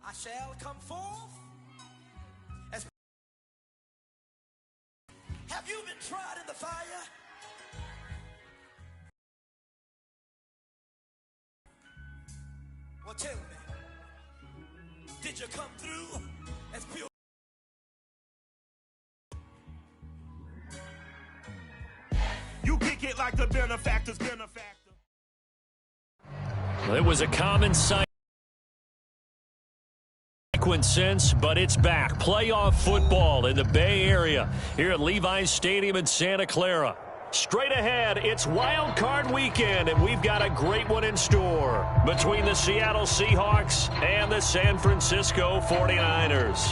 I shall come forth as. Have you been tried in the fire? Well, tell me, did you come through as pure? You kick it like the benefactor's benefactor. Well, it was a common sight since, but it's back. Playoff football in the Bay Area here at Levi's Stadium in Santa Clara. Straight ahead, it's Wild Card Weekend, and we've got a great one in store between the Seattle Seahawks and the San Francisco 49ers.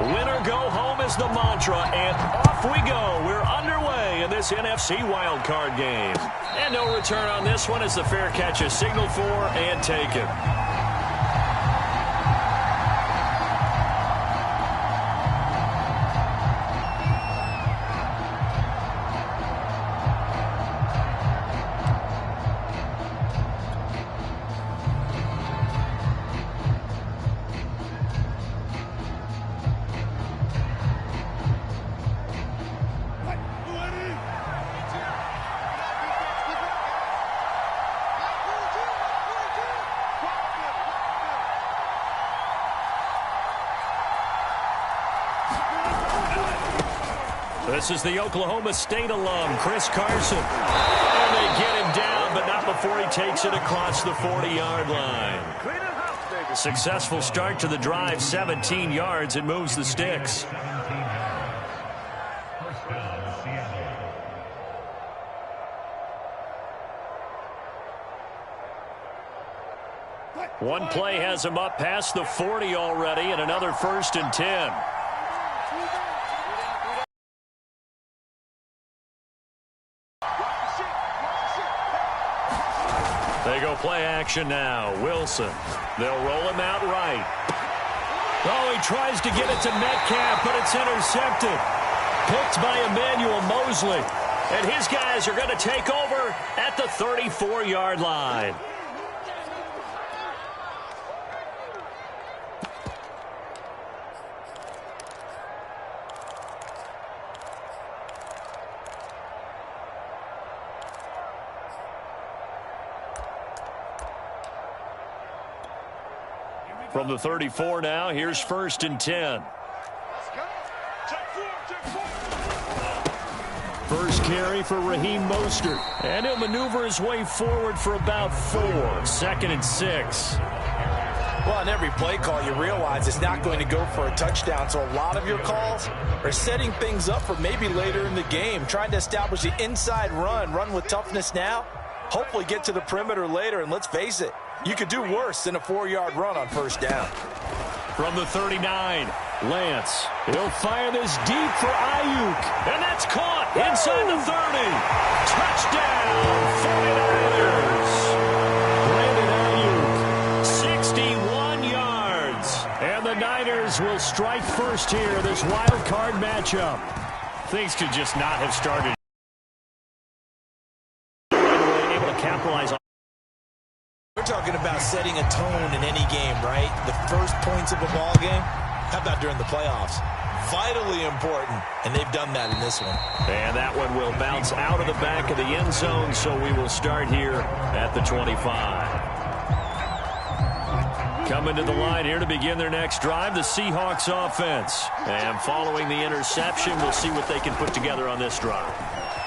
Winner go home is the mantra, and off we go. We're underway in this NFC wildcard game. And no return on this one as the fair catch is signaled for and taken. This is the Oklahoma State alum, Chris Carson. And they get him down, but not before he takes it across the 40-yard line. Successful start to the drive, 17 yards, and moves the sticks. One play has him up past the 40 already, and another 1st and 10. They go play action now. Wilson. They'll roll him out right. Oh, he tries to get it to Metcalf, but it's intercepted. Picked by Emmanuel Mosley. And his guys are going to take over at the 34-yard line. From the 34 now, here's 1st and 10. First carry for Raheem Mostert. And he'll maneuver his way forward for about 4. 2nd and 6. Well, on every play call, you realize it's not going to go for a touchdown. So a lot of your calls are setting things up for maybe later in the game, trying to establish the inside run with toughness now, hopefully get to the perimeter later. And let's face it, you could do worse than a 4-yard run on 1st down. From the 39, Lance. He'll fire this deep for Ayuk. And that's caught inside the 30. Touchdown, 49ers. Brandon Ayuk, 61 yards. And the Niners will strike first here, this wild card matchup. Things could just not have started. Able to capitalize on. We're talking about setting a tone in any game, right? The first points of a ball game. How about during the playoffs? Vitally important, and they've done that in this one. And that one will bounce out of the back of the end zone, so we will start here at the 25. Coming to the line here to begin their next drive, the Seahawks offense. And following the interception, we'll see what they can put together on this drive.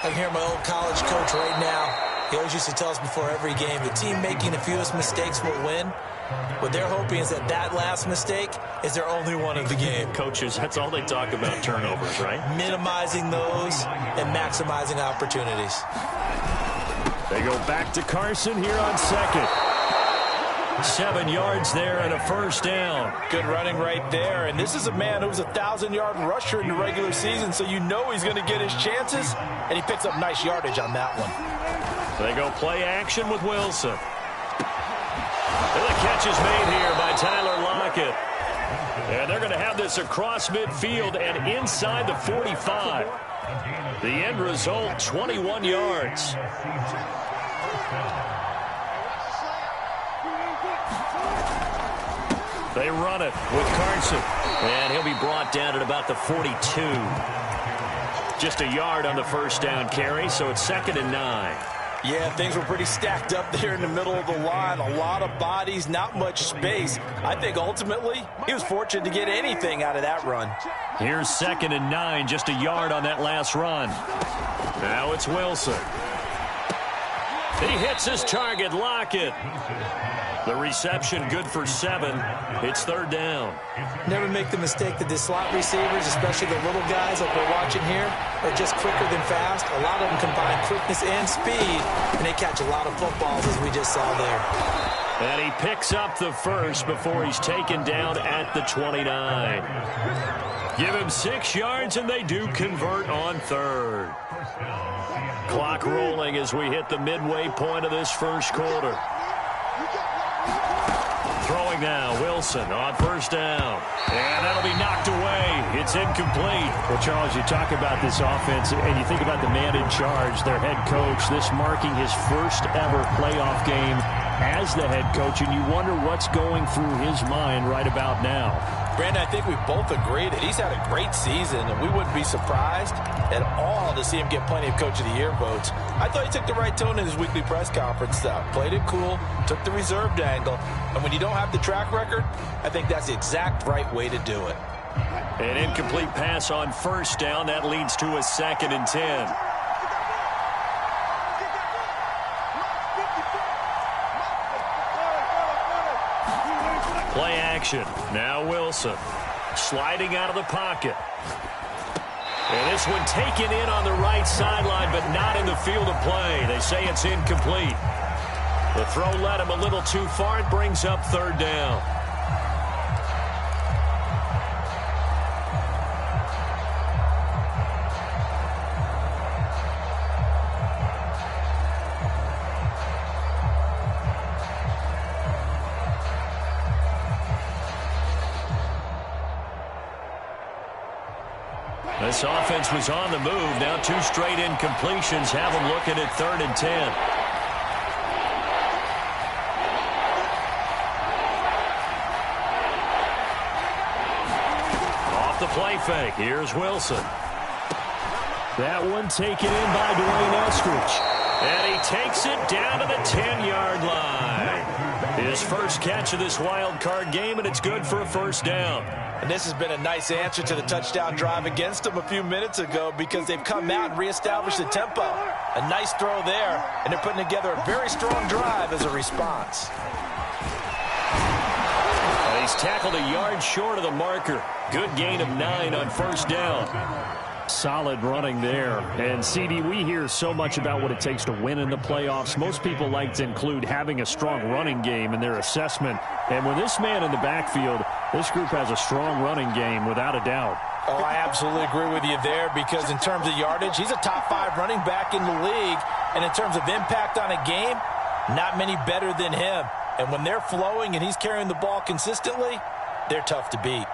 I can hear my old college coach right now. He always used to tell us before every game, the team making the fewest mistakes will win. What they're hoping is that last mistake is their only one of the game. Coaches, that's all they talk about, turnovers, right? Minimizing those and maximizing opportunities. They go back to Carson here on 2nd. 7 yards there and a 1st down. Good running right there. And this is a man who was a 1,000-yard rusher in the regular season, so you know he's going to get his chances, and he picks up nice yardage on that one. They go play action with Wilson. And the catch is made here by Tyler Lockett. And they're going to have this across midfield and inside the 45. The end result, 21 yards. They run it with Carson. And he'll be brought down at about the 42. Just a yard on the first down carry, so it's 2nd and 9. Yeah, things were pretty stacked up there in the middle of the line. A lot of bodies, not much space. I think ultimately he was fortunate to get anything out of that run. Here's 2nd and 9, just a yard on that last run. Now it's Wilson. He hits his target, Lockett. The reception good for 7. It's 3rd down. Never make the mistake that the slot receivers, especially the little guys like we're watching here, are just quicker than fast. A lot of them combine quickness and speed, and they catch a lot of footballs, as we just saw there. And he picks up the first before he's taken down at the 29. Give him 6 yards, and they do convert on 3rd. Clock rolling as we hit the midway point of this first quarter. Throwing now, Wilson on first down. And that'll be knocked away. It's incomplete. Well, Charles, you talk about this offense, and you think about the man in charge, their head coach, this marking his first ever playoff game as the head coach, and you wonder what's going through his mind right about now. Brandon, I think we both agree that he's had a great season, and we wouldn't be surprised at all to see him get plenty of Coach of the Year votes. I thought he took the right tone in his weekly press conference, though. Played it cool, took the reserved angle, and when you don't have the track record, I think that's the exact right way to do it. An incomplete pass on first down. That leads to a 2nd and 10. Play action. Now Wilson. Sliding out of the pocket. And this one taken in on the right sideline, but not in the field of play. They say it's incomplete. The throw led him a little too far. It brings up 3rd down. This offense was on the move. Now 2 straight incompletions have them looking at 3rd and 10. Off the play fake. Here's Wilson. That one taken in by Dwayne Eskridge. And he takes it down to the 10-yard line. His first catch of this wild card game, and it's good for a first down. And this has been a nice answer to the touchdown drive against them a few minutes ago because they've come out and reestablished the tempo. A nice throw there, and they're putting together a very strong drive as a response. And he's tackled a yard short of the marker. Good gain of 9 on first down. Solid running there. And, CD, we hear so much about what it takes to win in the playoffs. Most people like to include having a strong running game in their assessment. And with this man in the backfield, this group has a strong running game without a doubt. Oh, I absolutely agree with you there because in terms of yardage, he's a top 5 running back in the league. And in terms of impact on a game, not many better than him. And when they're flowing and he's carrying the ball consistently, they're tough to beat.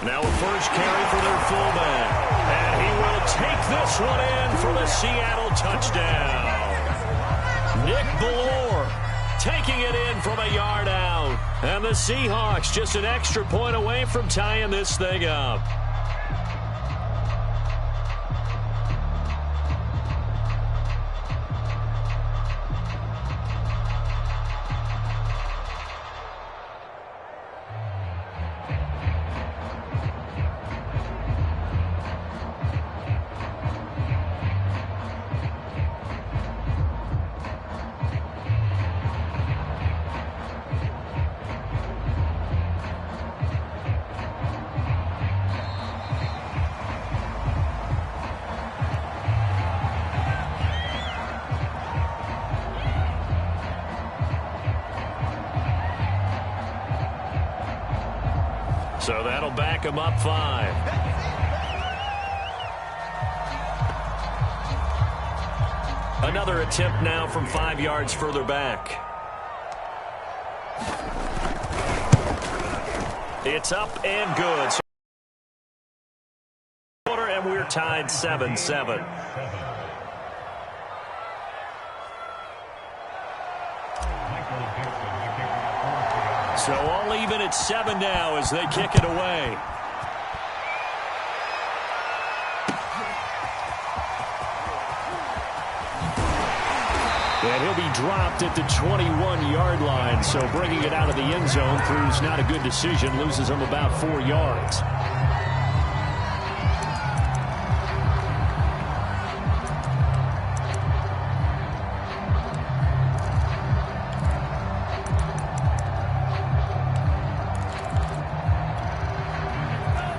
Now a first carry for their fullback. And he will take this one in for the Seattle touchdown. Nick Ballore taking it in from a yard out. And the Seahawks just an extra point away from tying this thing up. So that'll back him up 5. Another attempt now from 5 yards further back. It's up and good. halftime, we're tied 7-7. So all even at 7 now as they kick it away. And he'll be dropped at the 21-yard line. So bringing it out of the end zone proves not a good decision. Loses him about 4 yards.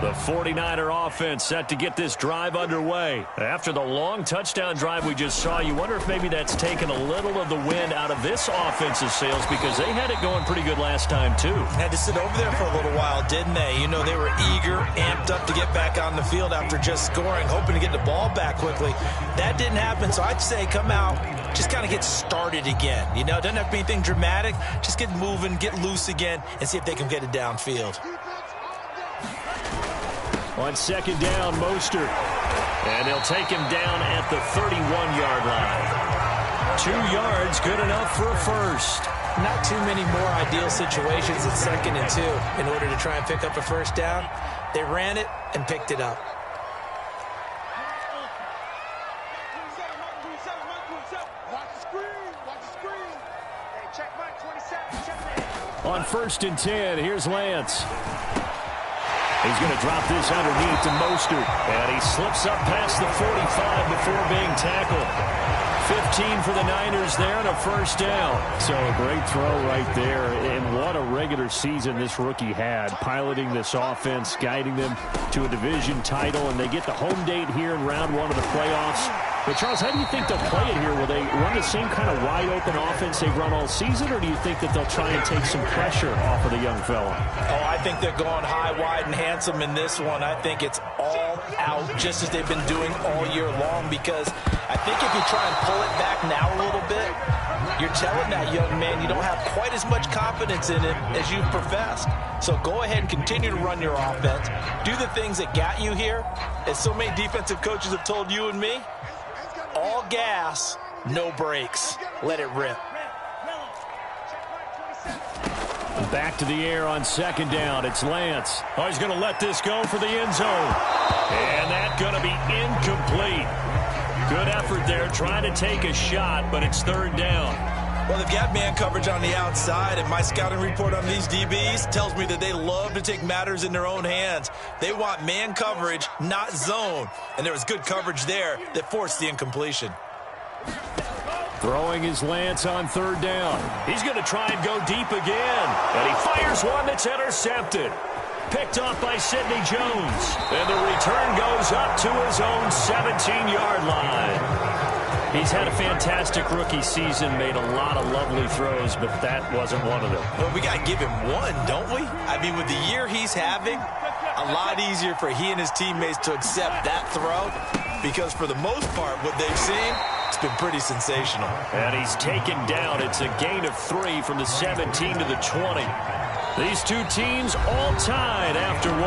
The 49er offense set to get this drive underway. After the long touchdown drive we just saw, you wonder if maybe that's taken a little of the wind out of this offense's sails because they had it going pretty good last time, too. Had to sit over there for a little while, didn't they? You know, they were eager, amped up to get back on the field after just scoring, hoping to get the ball back quickly. That didn't happen, so I'd say come out, just kind of get started again. You know, it doesn't have to be anything dramatic. Just get moving, get loose again, and see if they can get it downfield. On second down, Mostert. And they'll take him down at the 31-yard line. 2 yards, good enough for a first. Not too many more ideal situations at 2nd and 2 in order to try and pick up a first down. They ran it and picked it up. On 1st and 10, here's Lance. He's going to drop this underneath to Mostert. And he slips up past the 45 before being tackled. 15 for the Niners there and a first down. So a great throw right there. And what a regular season this rookie had. Piloting this offense, guiding them to a division title. And they get the home date here in round 1 of the playoffs. But, Charles, how do you think they'll play it here? Will they run the same kind of wide-open offense they've run all season, or do you think that they'll try and take some pressure off of the young fella? Oh, I think they're going high, wide, and handsome in this one. I think it's all out just as they've been doing all year long because I think if you try and pull it back now a little bit, you're telling that young man you don't have quite as much confidence in it as you've professed. So go ahead and continue to run your offense. Do the things that got you here. As so many defensive coaches have told you and me, all gas, no brakes. Let it rip. Back to the air on second down. It's Lance. Oh, he's going to let this go for the end zone. And that's going to be incomplete. Good effort there trying to take a shot, but it's 3rd down. Well, they've got man coverage on the outside, and my scouting report on these DBs tells me that they love to take matters in their own hands. They want man coverage, not zone. And there was good coverage there that forced the incompletion. Throwing his Lance on 3rd down. He's going to try and go deep again. And he fires one that's intercepted. Picked off by Sidney Jones. And the return goes up to his own 17-yard line. He's had a fantastic rookie season, made a lot of lovely throws, but that wasn't one of them. Well, we got to give him one, don't we? I mean, with the year he's having, a lot easier for he and his teammates to accept that throw because for the most part, what they've seen, it's been pretty sensational. And he's taken down. It's a gain of 3 from the 17 to the 20. These two teams all tied after 1.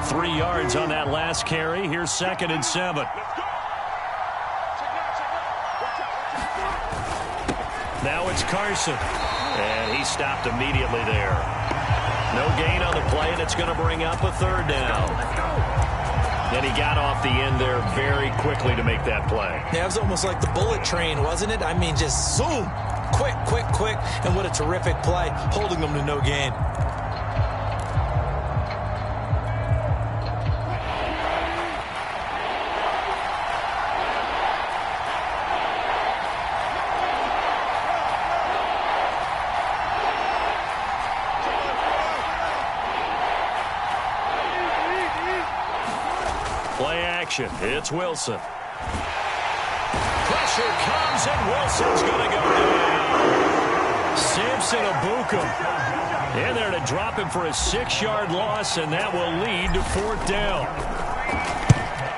3 yards on that last carry. Here's 2nd and 7. Now it's Carson. And he stopped immediately there. No gain on the play, and it's going to bring up a 3rd down. Then he got off the end there very quickly to make that play. Yeah, it was almost like the bullet train, wasn't it? I mean, just zoom. Quick, quick, quick. And what a terrific play, holding them to no gain. It's Wilson. Pressure comes, and Wilson's going to go down. Samson Abukum in there to drop him for a 6-yard loss, and that will lead to 4th down.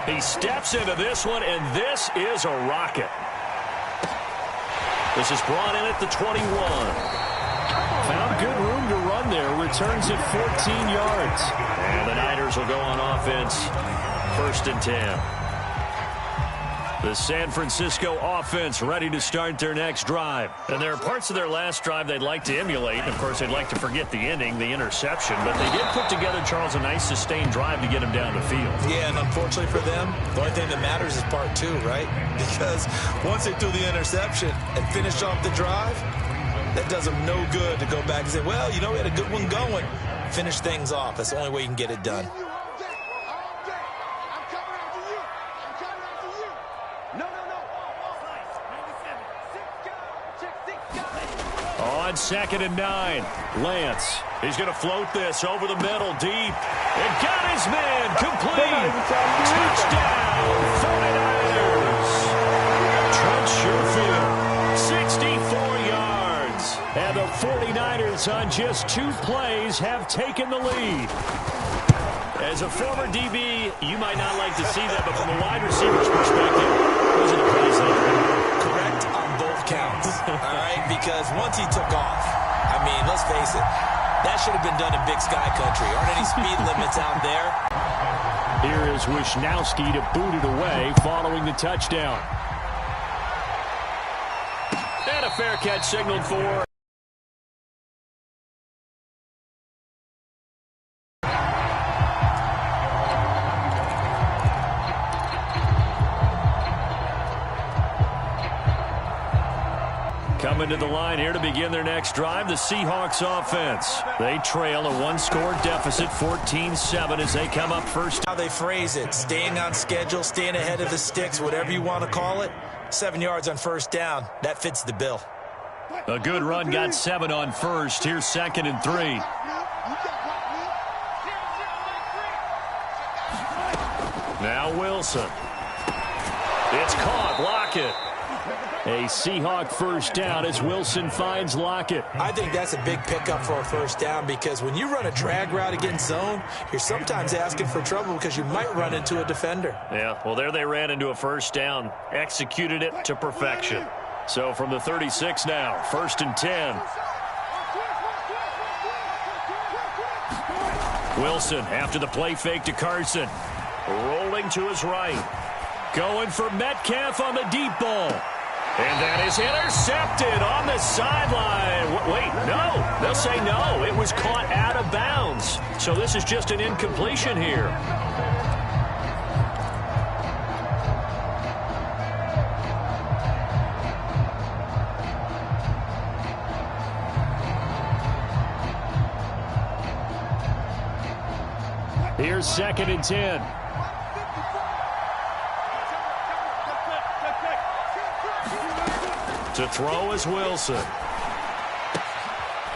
He steps into this one, and this is a rocket. This is brought in at the 21. Found good room run there. Returns it 14 yards. And the Niners will go on offense. 1st and 10. The San Francisco offense ready to start their next drive. And there are parts of their last drive they'd like to emulate. And, of course, they'd like to forget the ending, the interception. But they did put together, Charles, a nice sustained drive to get them down the field. Yeah, and unfortunately for them, the only thing that matters is part 2, right? Because once they threw the interception and finished off the drive, that does them no good to go back and say, well, you know, we had a good one going. Finish things off. That's the only way you can get it done. On 2nd and 9, Lance. He's going to float this over the middle, deep. And got his man, complete. Touchdown, 49ers. Trent Sherfield, 64 yards. And the 49ers on just 2 plays have taken the lead. As a former DB, you might not like to see that, but from a wide receiver's perspective, those are the plays that are correct on both counts, all right? Because once he took off, I mean, let's face it, that should have been done in Big Sky Country. Aren't any speed limits out there? Here is Wisnowski to boot it away following the touchdown. And a fair catch signaled for. Coming to the line here to begin their next drive, the Seahawks offense. They trail a 1-score deficit, 14-7, as they come up first. How they phrase it, staying on schedule, staying ahead of the sticks, whatever you want to call it. 7 yards on 1st down. That fits the bill. A good run got 7 on 1st. Here's 2nd and 3. Now Wilson. It's caught. Lockett. A Seahawk 1st down as Wilson finds Lockett. I think that's a big pickup for a 1st down because when you run a drag route against zone, you're sometimes asking for trouble because you might run into a defender. Yeah, well, there they ran into a 1st down. Executed it to perfection. So from the 36 now, 1st and 10. Wilson after the play fake to Carson. Rolling to his right. Going for Metcalf on the deep ball. And that is intercepted on the sideline. Wait, no. They'll say no. It was caught out of bounds. So this is just an incompletion here. Here's 2nd and 10. To throw is Wilson.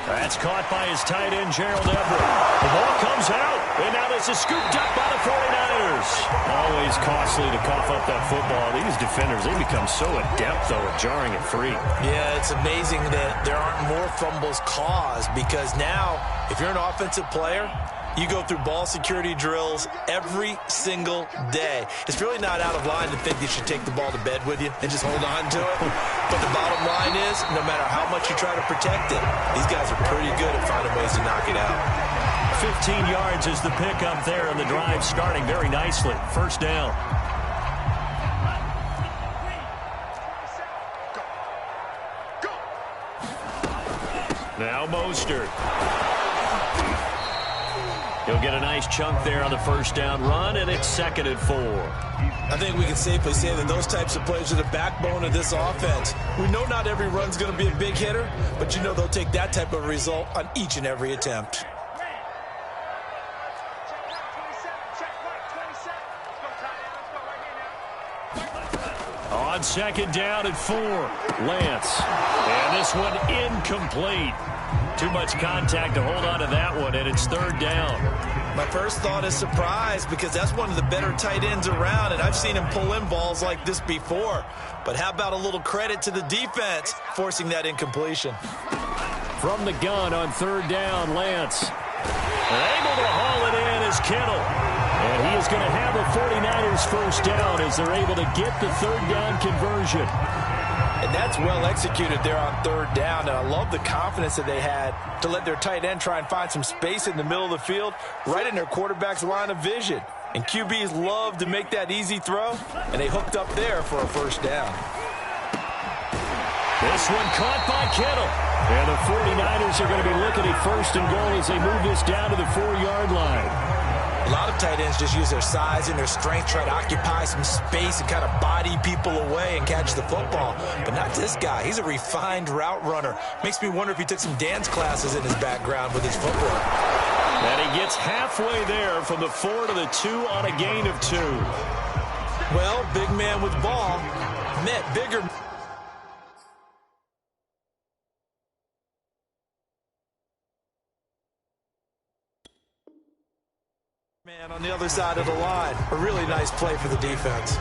That's caught by his tight end, Gerald Everett. The ball comes out, and now this is scooped up by the 49ers. Always costly to cough up that football. These defenders, they become so adept, though, at jarring it free. Yeah, it's amazing that there aren't more fumbles caused because now, if you're an offensive player, you go through ball security drills every single day. It's really not out of line to think you should take the ball to bed with you and just hold on to it. But the bottom line is, no matter how much you try to protect it, these guys are pretty good at finding ways to knock it out. 15 yards is the pickup there, and the drive starting very nicely. 1st down. Now Mostert. He'll get a nice chunk there on the 1st down run, and it's 2nd and 4. I think we can safely say that those types of plays are the backbone of this offense. We know not every run's going to be a big hitter, but you know they'll take that type of result on each and every attempt. On 2nd down and 4, Lance. And this one incomplete. Too much contact to hold on to that one, and it's 3rd down. My first thought is surprise because that's one of the better tight ends around, and I've seen him pull in balls like this before. But how about a little credit to the defense forcing that incompletion? From the gun on 3rd down, Lance. Able to haul it in is Kittle. And he is going to have the 49ers 1st down as they're able to get the 3rd down conversion. And And that's well executed there on third down. And I love the confidence that they had to let their tight end try and find some space in the middle of the field, right in their quarterback's line of vision. And QBs love to make that easy throw, and they hooked up there for a first down. This one caught by Kittle. And the 49ers are going to be looking at first and goal as they move this down to the 4-yard line. A lot of tight ends just use their size and their strength, try to occupy some space and kind of body people away and catch the football. But not this guy. He's a refined route runner. Makes me wonder if he took some dance classes in his background with his footwork. And he gets halfway there from the 4 to the 2 on a gain of 2. Well, big man with ball meant bigger. Man on the other side of the line. A really nice play for the defense.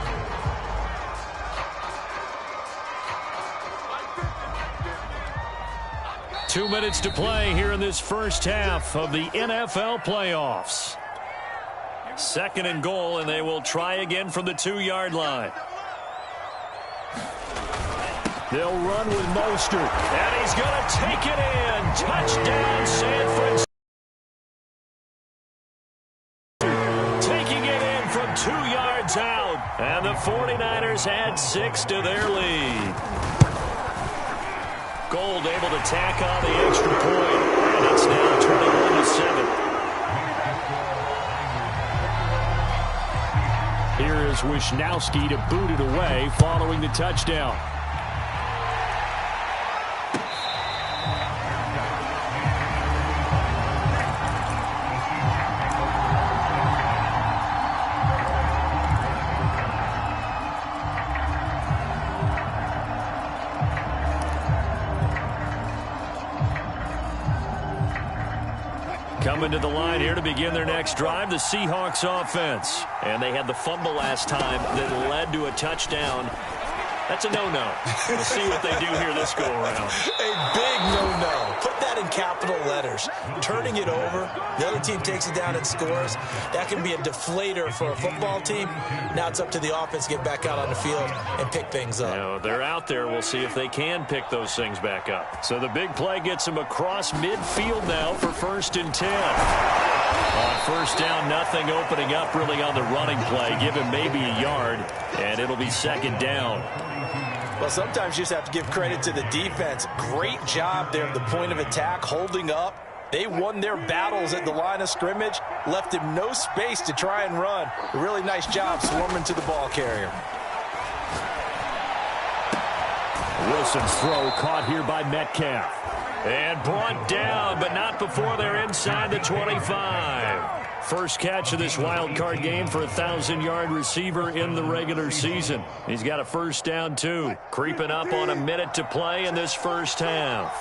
Two minutes to play here in this first half of the NFL playoffs. Second and goal, and they will try again from the 2-yard line. They'll run with Mostert, and he's going to take it in. Touchdown, San Francisco. Taking it in from 2 yards out, and the 49ers add 6 to their lead. Gold able to tack on the extra point, and it's now 21-7. Here is Wisnowski to boot it away following the touchdown. Coming to the line here to begin their next drive, the Seahawks offense. And they had the fumble last time that led to a touchdown. That's a no-no. We'll see what they do here this go-around. A big no-no. Put that in capital letters. Turning it over, the other team takes it down and scores. That can be a deflator for a football team. Now it's up to the offense to get back out on the field and pick things up. You know, they're out there. We'll see if they can pick those things back up. So the big play gets them across midfield now for 1st and 10. On first down, nothing opening up really on the running play. Give him maybe a yard, and it'll be 2nd down. Well, sometimes you just have to give credit to the defense. Great job there at the point of attack, holding up. They won their battles at the line of scrimmage, left him no space to try and run. A really nice job swarming to the ball carrier. Wilson's throw caught here by Metcalf. And brought down, but not before they're inside the 25. First catch of this wild card game for a 1,000-yard receiver in the regular season. He's got a first down, too. Creeping up on a minute to play in this first half.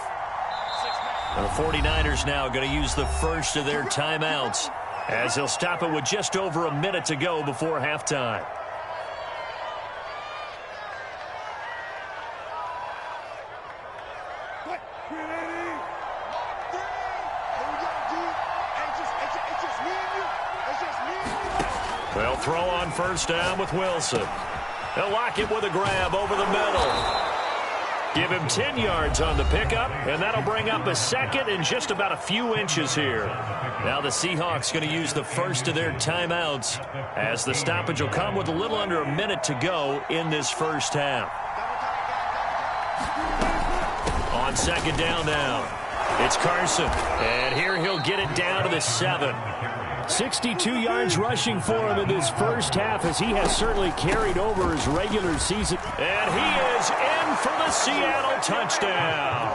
The 49ers now going to use the first of their timeouts as they'll stop it with just over a minute to go before halftime. They'll throw on first down with Wilson. They'll lock it with a grab over the middle. Give him 10 yards on the pickup, and that'll bring up a second and just about a few inches here. Now the Seahawks going to use the first of their timeouts as the stoppage will come with a little under a minute to go in this first half. On second down now, it's Carson, and here he'll get it down to the 7. 62 yards rushing for him in this first half as he has certainly carried over his regular season. And he is in for the Seattle touchdown.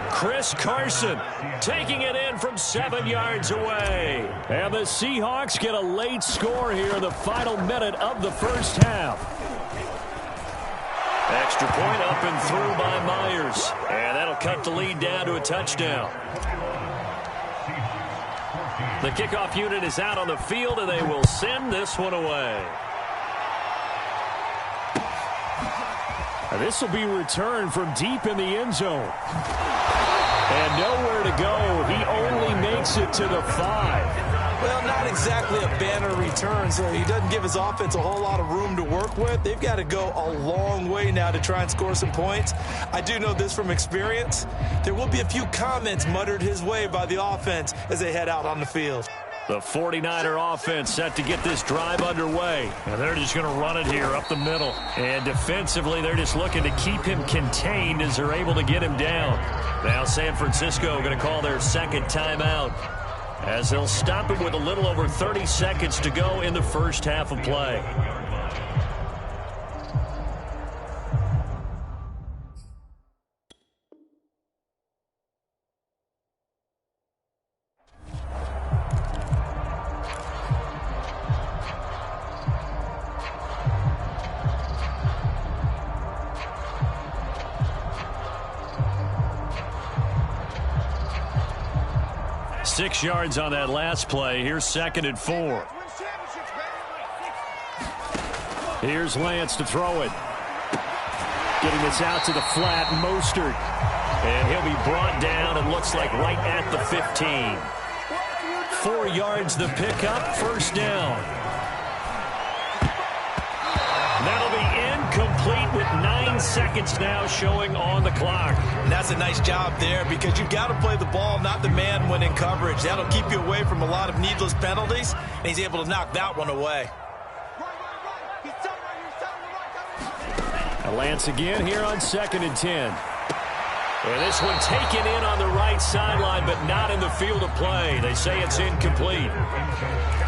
Chris Carson taking it in from 7 yards away. And the Seahawks get a late score here in the final minute of the first half. Extra point up and through by Myers. And that'll cut the lead down to a touchdown. The kickoff unit is out on the field, and they will send this one away. This will be returned from deep in the end zone. And nowhere to go. He only makes it to the 5. Well, not exactly a banner return, so he doesn't give his offense a whole lot of room to work with. They've got to go a long way now to try and score some points. I do know this from experience. There will be a few comments muttered his way by the offense as they head out on the field. The 49er offense set to get this drive underway. And they're just going to run it here up the middle. And defensively, they're just looking to keep him contained as they're able to get him down. Now San Francisco going to call their second timeout, as they'll stop it with a little over 30 seconds to go in the first half of play. Six yards on that last play. Here's 2nd and 4. Here's Lance to throw it. Getting this out to the flat, Mostert. And he'll be brought down, and looks like right at the 15. 4 yards the pickup, first down. That'll be incomplete with 9 seconds now showing on the clock. And that's a nice job there, because you've got to play the ball, not the man when in coverage. That'll keep you away from a lot of needless penalties, and he's able to knock that one away. Lance again here on 2nd and 10. And this one taken in on the right sideline, but not in the field of play. They say it's incomplete.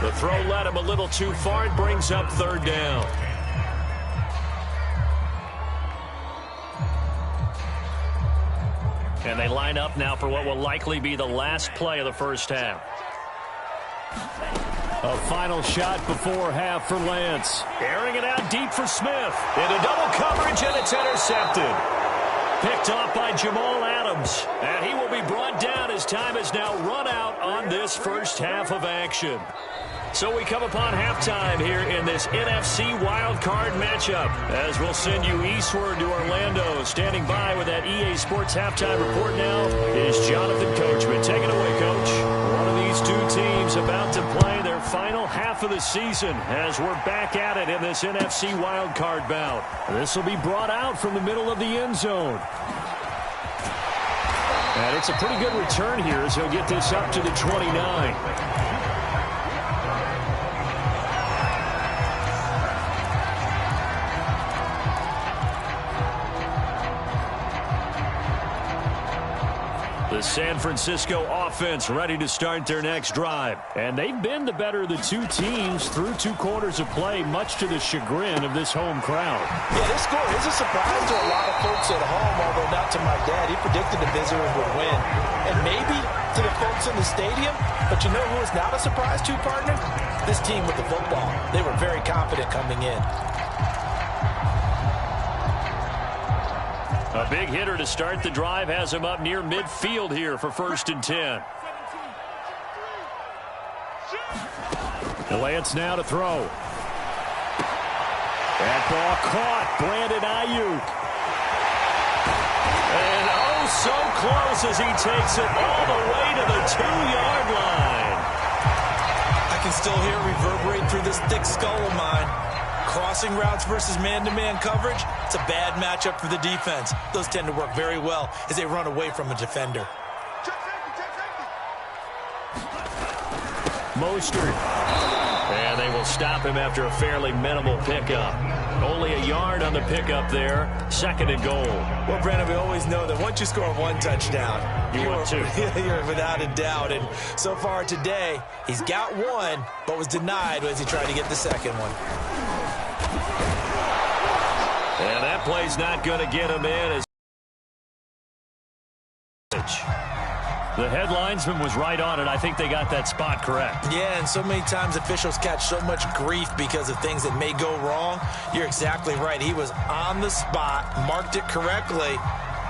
The throw led him a little too far. It brings up 3rd down. And they line up now for what will likely be the last play of the first half. A final shot before half for Lance. Airing it out deep for Smith. Into double coverage, and it's intercepted. Picked off by Jamal Adams. And he will be brought down as time has now run out on this first half of action. So we come upon halftime here in this NFC wildcard matchup, as we'll send you eastward to Orlando. Standing by with that EA Sports halftime report now is Jonathan Coachman. Take it away, Coach. One of these two teams about to play their final half of the season as we're back at it in this NFC wildcard bout. This will be brought out from the middle of the end zone. And it's a pretty good return here as he'll get this up to the 29. The San Francisco offense ready to start their next drive. And they've been the better of the two teams through 2 quarters of play, much to the chagrin of this home crowd. Yeah, this score is a surprise to a lot of folks at home, although not to my dad. He predicted the visitors would win. And maybe to the folks in the stadium. But you know who is not a surprise to, partner? This team with the football. They were very confident coming in. A big hitter to start the drive has him up near midfield here for 1st and 10. Lance now to throw. That ball caught. Brandon Ayuk. And oh, so close as he takes it all the way to the 2-yard line. I can still hear it reverberate through this thick skull of mine. Crossing routes versus man-to-man coverage, it's a bad matchup for the defense. Those tend to work very well as they run away from a defender. Mostert. And they will stop him after a fairly minimal pickup. Only a yard on the pickup there. 2nd and goal. Well, Brandon, we always know that once you score 1 touchdown, want to. You're without a doubt. And so far today, he's got 1, but was denied as he tried to get the 2nd one. And that play's not going to get him in. The head linesman was right on it. I think they got that spot correct. Yeah, and so many times officials catch so much grief because of things that may go wrong. You're exactly right. He was on the spot, marked it correctly.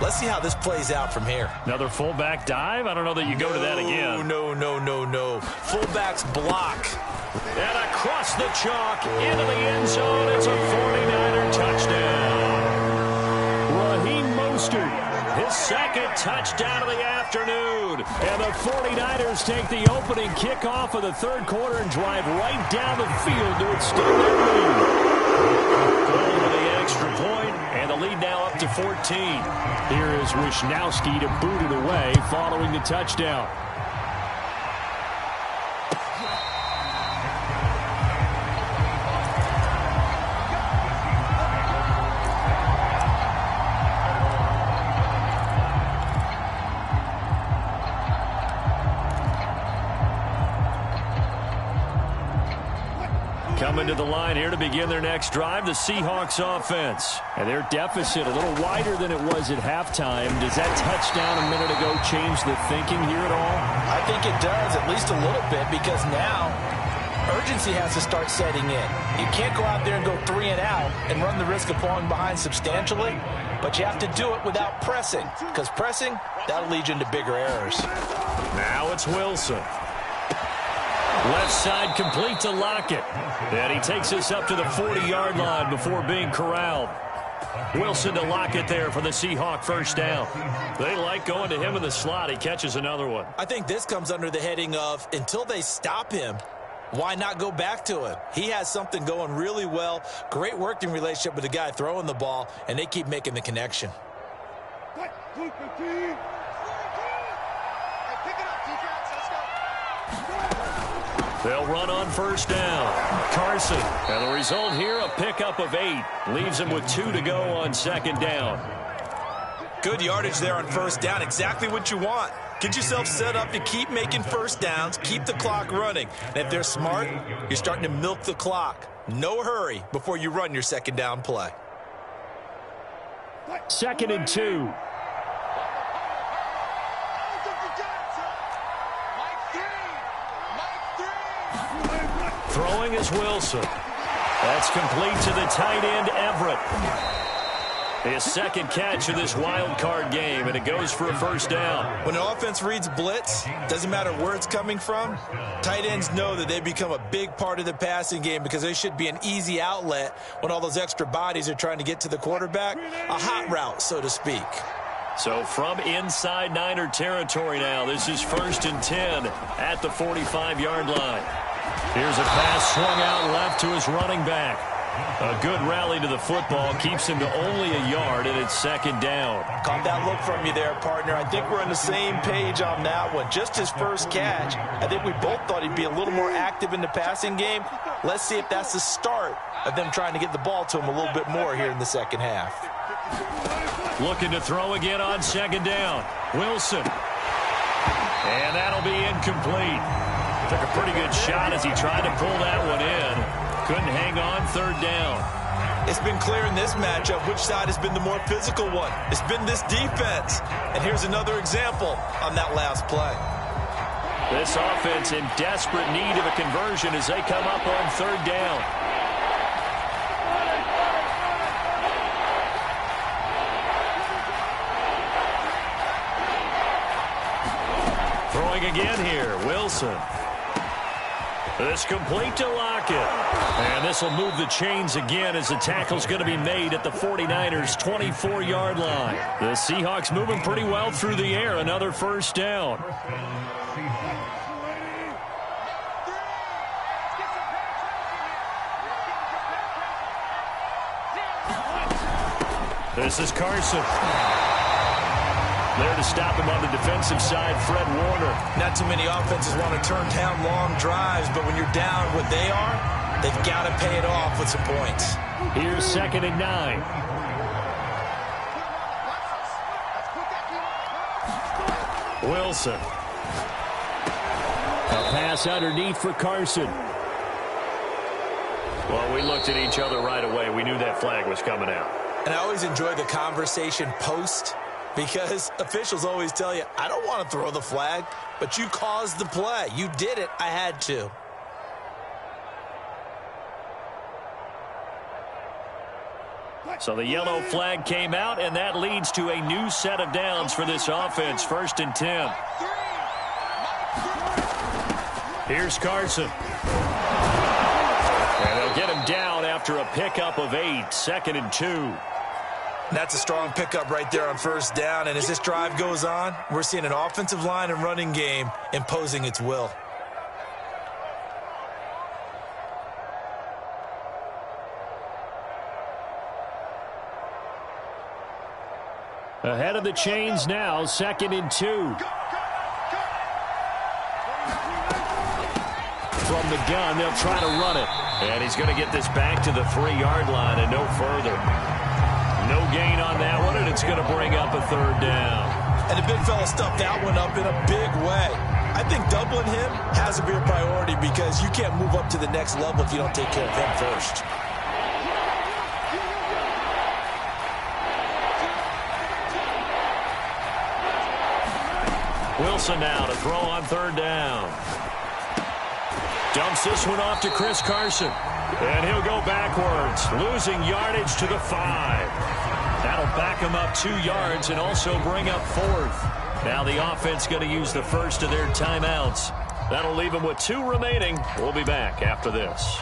Let's see how this plays out from here. Another fullback dive? I don't know that you go to that again. No. Fullback's block. And across the chalk into the end zone. It's a 49er touchdown. Raheem Mostert his second touchdown of the afternoon. And the 49ers take the opening kickoff of the third quarter and drive right down the field to extend their lead. Goal to the extra point, and the lead now up to 14. Here is Wishnowski to boot it away following the touchdown. Coming to the line here to begin their next drive, the Seahawks offense. And their deficit a little wider than it was at halftime. Does that touchdown a minute ago change the thinking here at all? I think it does, at least a little bit, because now urgency has to start setting in. You can't go out there and go 3 and out and run the risk of falling behind substantially, but you have to do it without pressing, because pressing, that'll lead you into bigger errors. Now it's Wilson. Left side complete to Lockett. And he takes us up to the 40-yard line before being corralled. Wilson to Lockett there for the Seahawk first down. They like going to him in the slot. He catches another one. I think this comes under the heading of until they stop him, why not go back to him? He has something going really well. Great working relationship with the guy throwing the ball, and they keep making the connection. They'll run on first down. Carson. And the result here, a pickup of 8. Leaves him with 2 to go on second down. Good yardage there on first down. Exactly what you want. Get yourself set up to keep making first downs, keep the clock running. And if they're smart, you're starting to milk the clock. No hurry before you run your second down play. 2nd and 2. Throwing is Wilson. That's complete to the tight end, Everett. His second catch of this wild card game, and it goes for a first down. When an offense reads blitz, doesn't matter where it's coming from, tight ends know that they become a big part of the passing game because they should be an easy outlet when all those extra bodies are trying to get to the quarterback. A hot route, so to speak. So from inside Niner territory now, this is 1st and 10 at the 45-yard line. Here's a pass swung out left to his running back. A good rally to the football keeps him to only a yard, and it's second down. Caught that look from you there, partner. I think we're on the same page on that one. Just his first catch. I think we both thought he'd be a little more active in the passing game. Let's see if that's the start of them trying to get the ball to him a little bit more here in the second half. Looking to throw again on second down. Wilson. And that'll be incomplete. Took a pretty good shot as he tried to pull that one in. Couldn't hang on third down. It's been clear in this matchup which side has been the more physical one. It's been this defense. And here's another example on that last play. This offense in desperate need of a conversion as they come up on third down. Throwing again here, Wilson. This complete to Lockett. And this will move the chains again as the tackle's going to be made at the 49ers' 24-yard line. The Seahawks moving pretty well through the air. Another first down. This is Carson. There to stop him on the defensive side, Fred Warner. Not too many offenses want to turn down long drives, but when you're down what they are, they've got to pay it off with some points. Here's 2nd and 9. Wilson. A pass underneath for Carson. Well, we looked at each other right away. We knew that flag was coming out. And I always enjoy the conversation post, because officials always tell you, I don't want to throw the flag, but you caused the play. You did it. I had to. So the yellow flag came out, and that leads to a new set of downs for this offense. 1st and 10. Here's Carson. And they'll get him down after a pickup of 8. 2nd and 2. That's a strong pickup right there on first down. And as this drive goes on, we're seeing an offensive line and running game imposing its will. Ahead of the chains now, 2nd and 2. From the gun, they'll try to run it. And he's going to get this back to the 3-yard line and no further. No gain on that one, and it's going to bring up a 3rd down. And the big fella stuffed that one up in a big way. I think doubling him has to be a priority because you can't move up to the next level if you don't take care of him first. Wilson now to throw on 3rd down. Dumps this one off to Chris Carson. And he'll go backwards, losing yardage to the 5. That'll back him up 2 yards and also bring up 4th. Now the offense going to use the first of their timeouts. That'll leave them with 2 remaining. We'll be back after this.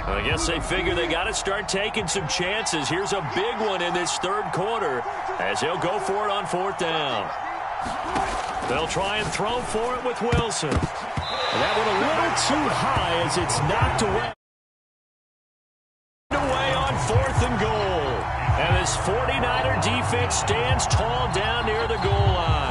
I guess they figure they got to start taking some chances. Here's a big one in this 3rd quarter as he'll go for it on 4th down. They'll try and throw for it with Wilson. And that one a little too high as it's knocked away. Away on 4th and goal. And this 49er defense stands tall down near the goal line.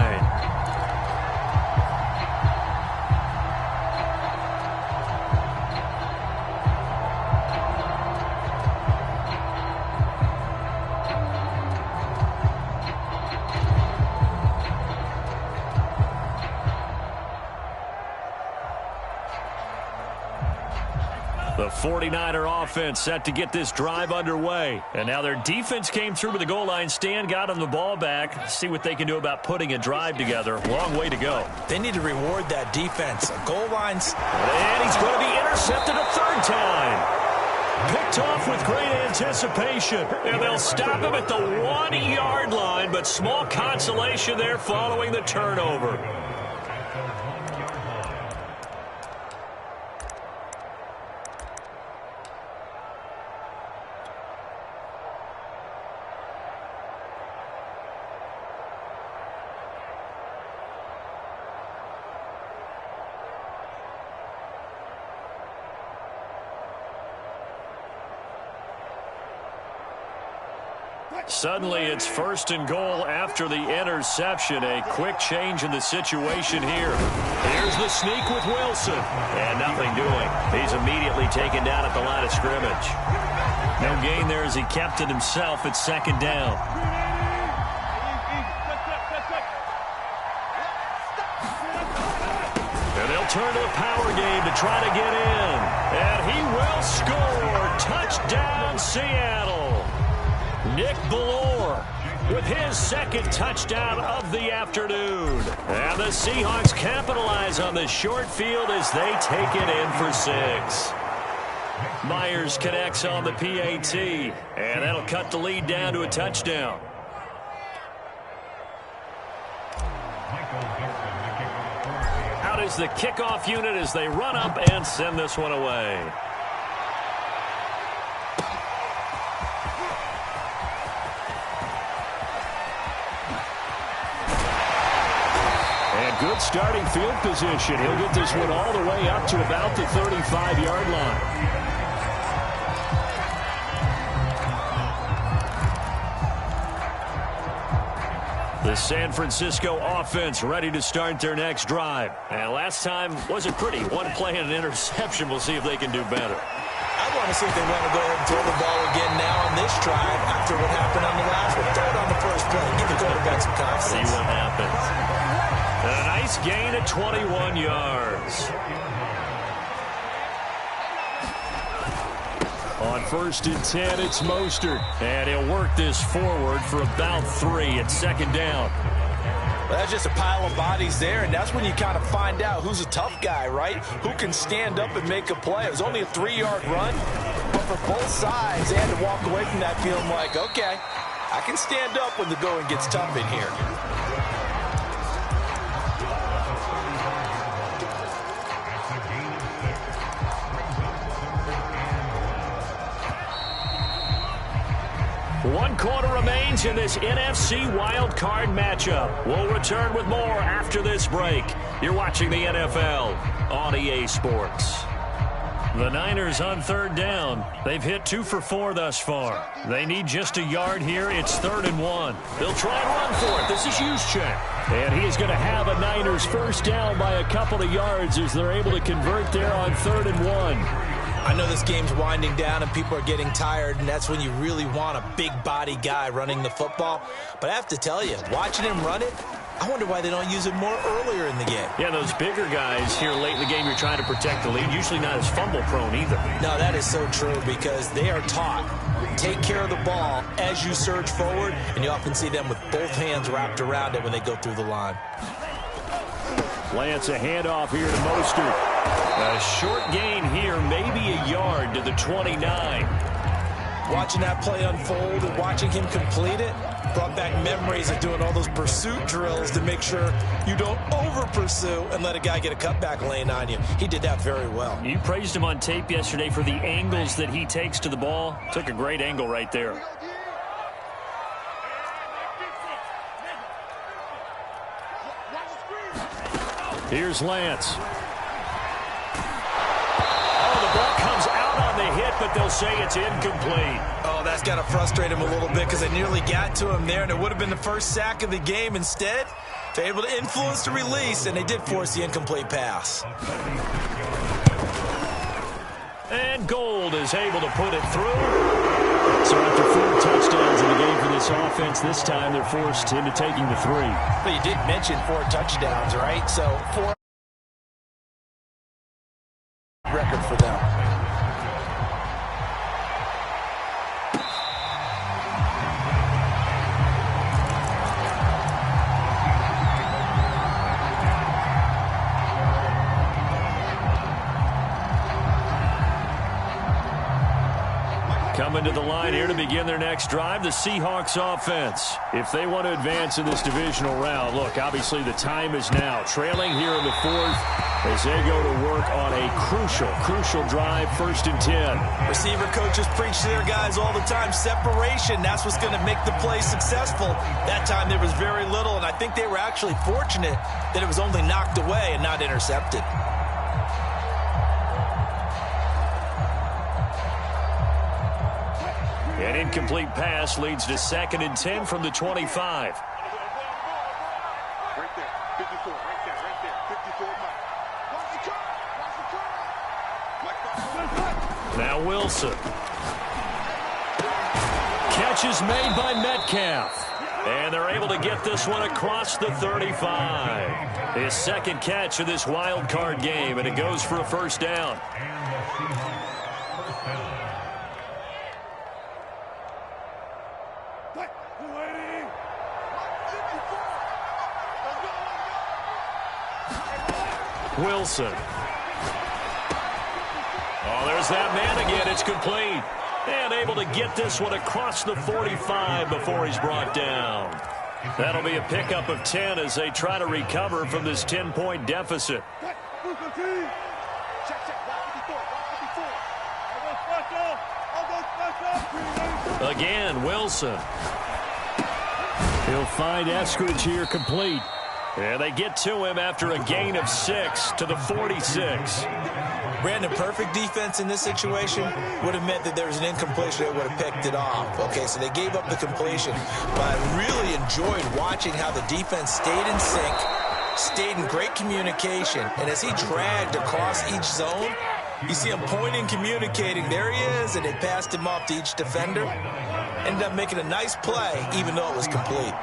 The 49er offense set to get this drive underway. And now their defense came through with the goal line stand, got them the ball back. Let's see what they can do about putting a drive together. Long way to go. They need to reward that defense. Goal lines. And he's going to be intercepted a 3rd time. Picked off with great anticipation. And they'll stop him at the 1-yard line, but small consolation there following the turnover. Suddenly it's 1st and goal after the interception. A quick change in the situation here. Here's the sneak with Wilson. And nothing doing. He's immediately taken down at the line of scrimmage. No gain there as he kept it himself at 2nd down. And they'll turn to the power game to try to get in. And he will score. Touchdown, Seattle. Nick Ballore with his 2nd touchdown of the afternoon. And the Seahawks capitalize on the short field as they take it in for 6. Myers connects on the PAT, and that'll cut the lead down to a touchdown. Out is the kickoff unit as they run up and send this one away. Good starting field position. He'll get this one all the way up to about the 35-yard line. The San Francisco offense ready to start their next drive. And last time wasn't pretty. One play and an interception. We'll see if they can do better. I want to see if they want to go ahead and throw the ball again now on this drive after what happened on the last one. Throw it on the first play. Give the quarterback some confidence. See what happens. And a nice gain at 21 yards. On 1st and 10, it's Mostert. And he'll work this forward for about 3 at 2nd down. Well, that's just a pile of bodies there, and that's when you kind of find out who's a tough guy, right? Who can stand up and make a play. It was only a 3-yard run, but for both sides, they had to walk away from that feeling like, okay, I can stand up when the going gets tough in here. One quarter remains in this NFC wildcard matchup. We'll return with more after this break. You're watching the NFL on EA Sports. The Niners on 3rd down. They've hit 2 for 4 thus far. They need just a yard here. It's 3rd and 1. They'll try and run for it. This is Juszczyk. And he is going to have a Niners 1st down by a couple of yards as they're able to convert there on 3rd and 1. I know this game's winding down and people are getting tired, and that's when you really want a big body guy running the football. But I have to tell you, watching him run it, I wonder why they don't use it more earlier in the game. Yeah, those bigger guys here late in the game, you're trying to protect the lead. Usually not as fumble prone either. No, that is so true because they are taught. Take care of the ball as you surge forward, and you often see them with both hands wrapped around it when they go through the line. Lance, a handoff here to Mostert. A short gain here, maybe a yard to the 29. Watching that play unfold and watching him complete it brought back memories of doing all those pursuit drills to make sure you don't over-pursue and let a guy get a cutback lane on you. He did that very well. You praised him on tape yesterday for the angles that he takes to the ball. Took a great angle right there. Here's Lance. Oh, the ball comes out on the hit, but they'll say it's incomplete. Oh, that's got to frustrate him a little bit because they nearly got to him there, and it would have been the first sack of the game. Instead, they're able to influence the release, and they did force the incomplete pass. And Gold is able to put it through. So after 4 touchdowns in the game for this offense, this time they're forced into taking the 3. But you did mention 4 touchdowns, right? So 4 record for them. Coming to the line here to begin their next drive, the Seahawks offense. If they want to advance in this divisional round, look, obviously the time is now. Trailing here in the 4th as they go to work on a crucial drive, 1st and 10. Receiver coaches preach to their guys all the time. Separation, that's what's going to make the play successful. That time there was very little, and I think they were actually fortunate that it was only knocked away and not intercepted. An incomplete pass leads to 2nd and 10 from the 25. Right there, 54, right there, 54, Mike. Watch the car. Now Wilson. Catch is made by Metcalf. And they're able to get this one across the 35. His 2nd catch of this wild card game, and it goes for a first down. Wilson. Oh, there's that man again. It's complete. And able to get this one across the 45 before he's brought down. That'll be a pickup of 10 as they try to recover from this 10-point deficit. Again, Wilson. He'll find Eskridge here complete. And they get to him after a gain of 6 to the 46. Brandon, perfect defense in this situation would have meant that there was an incompletion that would have picked it off. Okay, so they gave up the completion. But I really enjoyed watching how the defense stayed in sync, stayed in great communication. And as he dragged across each zone, you see him pointing, communicating. There he is, and they passed him off to each defender. Ended up making a nice play, even though it was complete.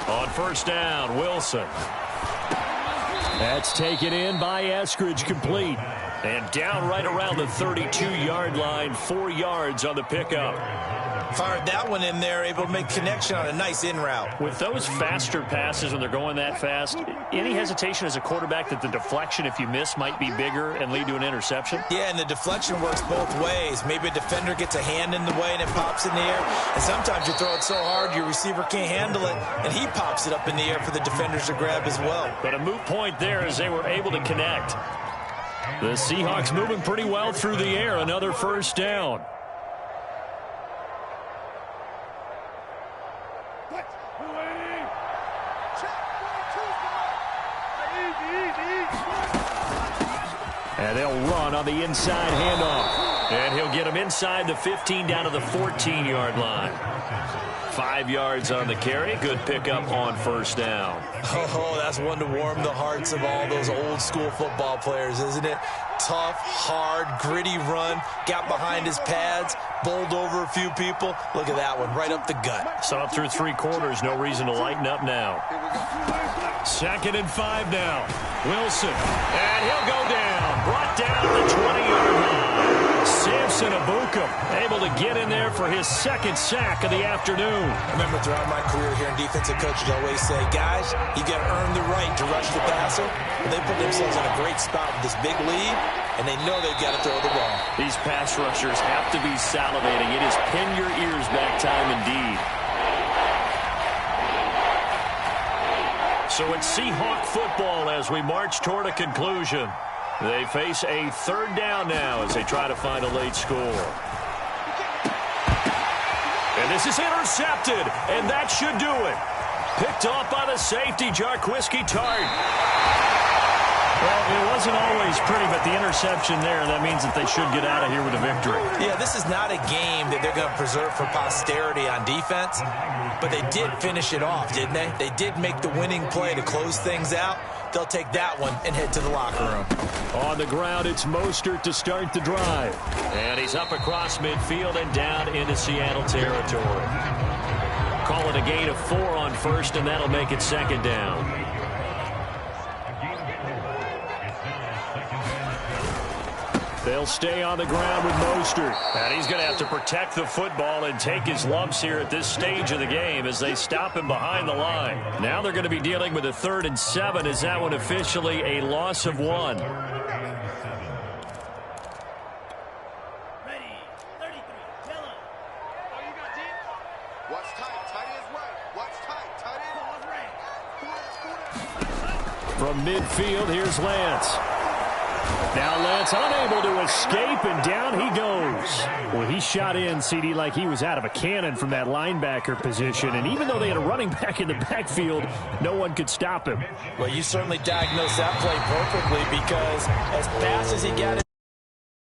On first down, Wilson. That's taken in by Eskridge, complete. And down right around the 32-yard line, 4 yards on the pickup. Fired that one in there, able to make connection on a nice in route. With those faster passes when they're going that fast, any hesitation as a quarterback that the deflection, if you miss, might be bigger and lead to an interception? Yeah, and the deflection works both ways. Maybe a defender gets a hand in the way and it pops in the air. And sometimes you throw it so hard your receiver can't handle it, and he pops it up in the air for the defenders to grab as well. But a moot point there as they were able to connect. The Seahawks moving pretty well through the air. Another first down. And they'll run on the inside handoff. And he'll get him inside the 15 down to the 14-yard line. 5 yards on the carry. Good pickup on first down. Oh, that's one to warm the hearts of all those old school football players, isn't it? Tough, hard, gritty run. Got behind his pads, bowled over a few people. Look at that one, right up the gut. Saw it through 3 quarters. No reason to lighten up now. 2nd and 5 now. Wilson. And he'll go down. Brought down the 20-yard line. Samson Abuka able to get in there for his 2nd sack of the afternoon. I remember throughout my career here in defensive coaches always say, guys, you got to earn the right to rush the passer. But they put themselves in a great spot with this big lead, and they know they've got to throw the ball. These pass rushers have to be salivating. It is pin your ears back time indeed. So it's Seahawk football as we march toward a conclusion. They face a 3rd down now as they try to find a late score. And this is intercepted, and that should do it. Picked off by the safety, Jarquiski Tart. Well, it wasn't always pretty, but the interception there, that means that they should get out of here with a victory. Yeah, this is not a game that they're going to preserve for posterity on defense, but they did finish it off, didn't they? They did make the winning play to close things out. They'll take that one and head to the locker room. On the ground, it's Mostert to start the drive. And he's up across midfield and down into Seattle territory. Call it a gain of 4 on first, and that'll make it 2nd down. They'll stay on the ground with Mostert. And he's going to have to protect the football and take his lumps here at this stage of the game as they stop him behind the line. Now they're going to be dealing with a 3rd and 7. Is that one officially a loss of 1? Ready. 33. Yellow. Oh, you got deep? Watch tight. Tight is right. Watch tight. Tight is. From midfield, here's Lance. Now Lance unable to escape, and down he goes. Well, he shot in, CD, like he was out of a cannon from that linebacker position. And even though they had a running back in the backfield, no one could stop him. Well, you certainly diagnosed that play perfectly, because as fast as he got it.